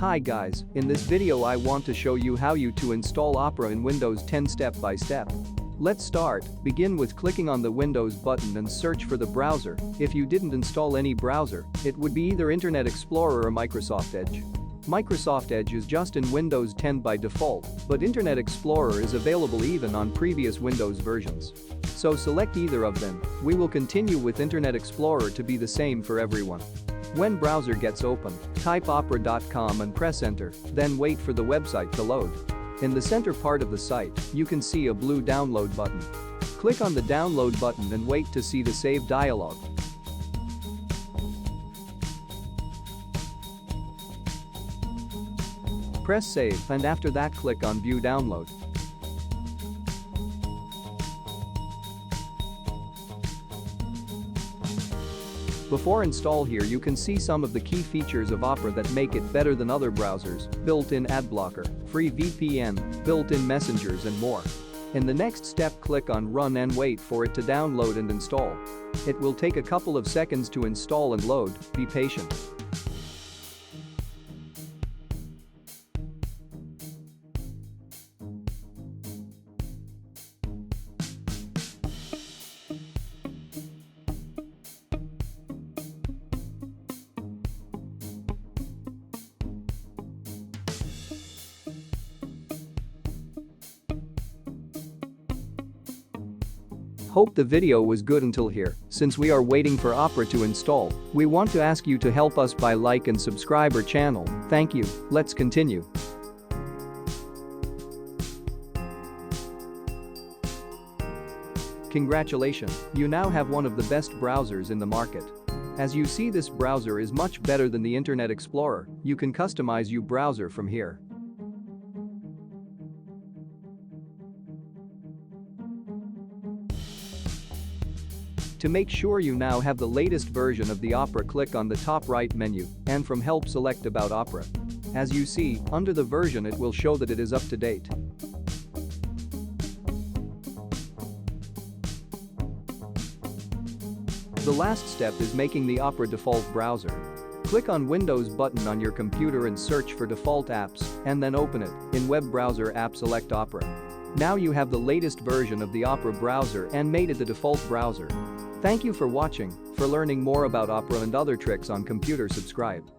Hi guys, in this video I want to show you how to install Opera in Windows 10 step by step. Let's start. Begin with clicking on the Windows button and search for the browser. If you didn't install any browser, it would be either Internet Explorer or Microsoft Edge. Microsoft Edge is just in Windows 10 by default, but Internet Explorer is available even on previous Windows versions. So select either of them. We will continue with Internet Explorer to be the same for everyone. When browser gets open, type opera.com and press enter, then wait for the website to load. In the center part of the site, you can see a blue download button. Click on the download button and wait to see the save dialog. Press save and after that click on view download. Before install here you can see some of the key features of Opera that make it better than other browsers: built-in ad blocker, free VPN, built-in messengers and more. In the next step click on run and wait for it to download and install. It will take a couple of seconds to install and load, be patient. Hope the video was good until here. Since we are waiting for Opera to install, we want to ask you to help us by like and subscribe our channel. Thank you. Let's continue. Congratulations, you now have one of the best browsers in the market. As you see, this browser is much better than the Internet Explorer. You can customize your browser from here. To make sure you now have the latest version of the Opera, click on the top right menu and from help select about Opera. As you see, under the version it will show that it is up to date. The last step is making the Opera default browser. Click on Windows button on your computer and search for default apps and then open it. In web browser app select Opera. Now you have the latest version of the Opera browser and made it the default browser. Thank you for watching. For learning more about Opera and other tricks on computer, subscribe.